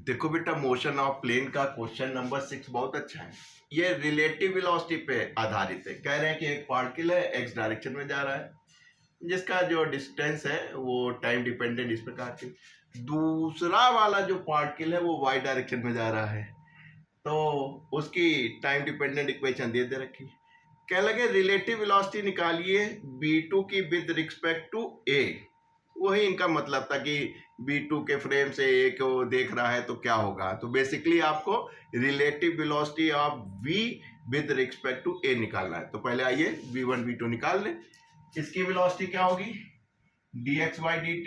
देखो बेटा, motion of plane का क्वेश्चन नंबर 6 बहुत अच्छा है। ये रिलेटिव वेलोसिटी पे आधारित है। कह रहे हैं कि एक पार्टिकल है एक्स डायरेक्शन में जा रहा है, जिसका जो डिस्टेंस है वो टाइम डिपेंडेंट इस प्रकार की। दूसरा वाला जो पार्टिकल है वो वाई डायरेक्शन में जा रहा है, तो उसकी टाइम डिपेंडेंट इक्वेशन दे रखी। कह लगे रिलेटिव वेलोसिटी निकालिए v2 की विद रिस्पेक्ट टू a। वही इनका मतलब था कि v2 के फ्रेम से a को देख रहा है तो क्या होगा। तो बेसिकली आपको relative velocity of v with respect to a निकालना है। तो पहले आइए v1 v2 निकाल लें। इसकी वेलोसिटी क्या होगी, dx बाई dt,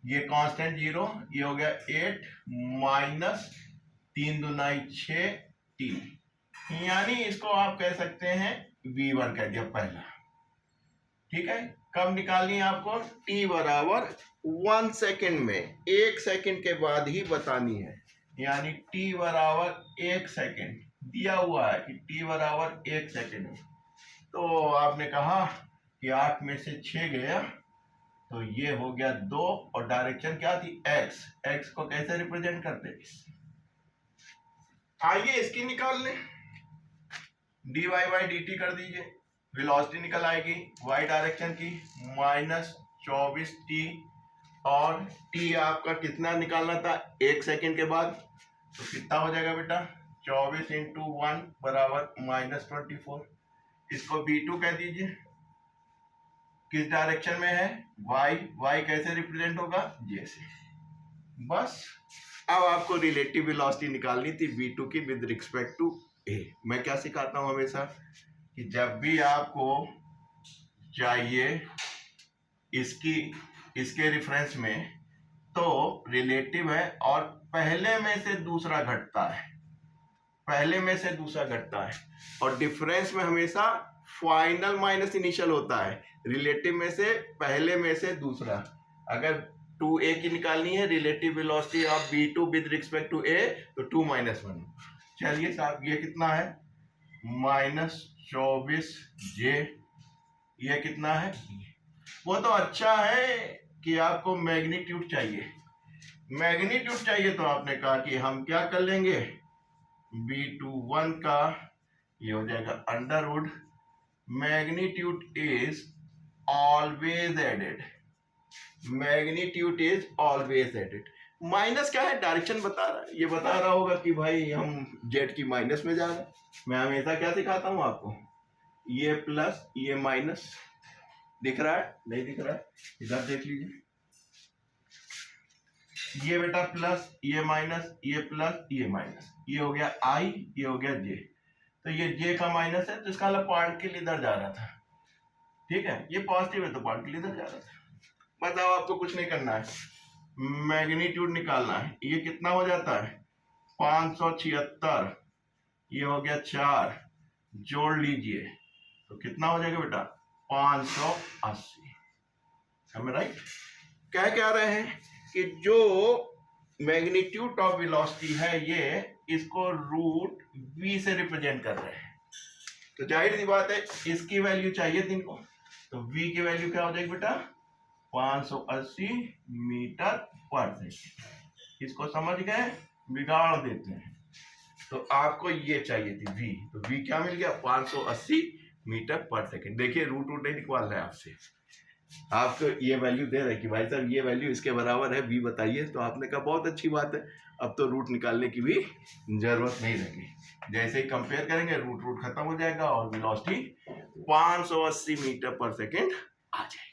ये कांस्टेंट 0, ये हो गया 8 माइनस 3 दूनाई 6 t, यानी इसको आप कह सकते हैं v1 कह दिया पहला। ठीक है, कब निकालनी है आपको, t बराबर 1 सेकेंड में, 1 सेकेंड के बाद ही बतानी है, यानी t बराबर 1 सेकेंड दिया हुआ है कि t बराबर 1 सेकेंड। तो आपने कहा कि 8 में से 6 गया तो ये हो गया 2, और डायरेक्शन क्या थी x। x को कैसे रिप्रेजेंट करते, आइए इसकी निकाल लें। dy बाई dt कर दीजिए, वेलोसिटी निकल आएगी y डायरेक्शन की माइनस 24t, और t आपका कितना निकालना था 1 सेकेंड के बाद, तो कितना हो जाएगा बेटा 24 इंटू 1 बराबर माइनस 24। इसको v2 कह दीजिए, किस डायरेक्शन में है y कैसे रिप्रेजेंट होगा j से। बस अब आपको रिलेटिव वेलोसिटी निकालनी थी v2 की विद रिस्पेक्ट टू a। मैं क्या सिखाता हूं हमेशा कि जब भी आपको चाहिए इसके रेफरेंस में, तो रिलेटिव है और पहले में से दूसरा घटता है, पहले में से दूसरा घटता है, और डिफरेंस में हमेशा फाइनल माइनस इनिशियल होता है। रिलेटिव में से पहले में से दूसरा, अगर 2a की निकालनी है relative velocity of v2 with respect to a, तो 2 माइनस 1। चलिए साहब, ये कितना है माइनस 24j, ये कितना है, वो तो अच्छा है कि आपको मैग्नीट्यूड चाहिए। मैग्नीट्यूड चाहिए तो आपने कहा कि हम क्या कर लेंगे, v21 का ये हो जाएगा under root, magnitude is always added, magnitude is always added. Minus क्या है, डायरेक्शन बता रहा है, ये बता रहा होगा कि भाई हम जेड की माइनस में जा रहे हैं। मैं हमेशा क्या सिखाता हूं आपको, ये प्लस ये माइनस, दिख रहा है नहीं दिख रहा है, इधर देख लीजिए, ये बेटा प्लस ये माइनस, ये प्लस ये माइनस, ये हो गया i, ये हो गया j। तो ये j का माइनस है तो इसका मतलब पार्टिकल इधर जा रहा था। ठीक है, ये पॉजिटिव है तो पार्टिकल इधर जा रहा था। बताओ, आपको कुछ नहीं करना है, मैग्नीट्यूड निकालना है। ये कितना हो जाता है 576, ये हो गया 4, जोड़ लीजिए तो कितना हो जाएगा बेटा 580। हम राइट कह क्या रहे हैं कि जो मैग्नीट्यूड ऑफ वेलोसिटी है ये इसको रूट v से रिप्रेजेंट कर रहे हैं, तो जाहिर सी बात है इसकी वैल्यू चाहिए थी इनको, तो v की वैल्यू क्या हो जाएगी बेटा 580 मीटर पर सेकेंड। इसको समझ गए, बिगाड़ देते हैं। तो आपको ये चाहिए थी v, तो v क्या मिल गया 580 मीटर पर सेकेंड। देखिए रूट नहीं निकाल रहा है आपसे, आपको ये वैल्यू दे रहा है कि भाई साहब ये वैल्यू इसके बराबर है v बताइए, तो आपने कहा बहुत अच्छी बात है, अब तो रूट निकालने की भी जरूरत नहीं रहेगी। जैसे ही कंपेयर करेंगे रूट खत्म हो जाएगा और वेलोसिटी 580 मीटर पर सेकेंड आ जाएगी।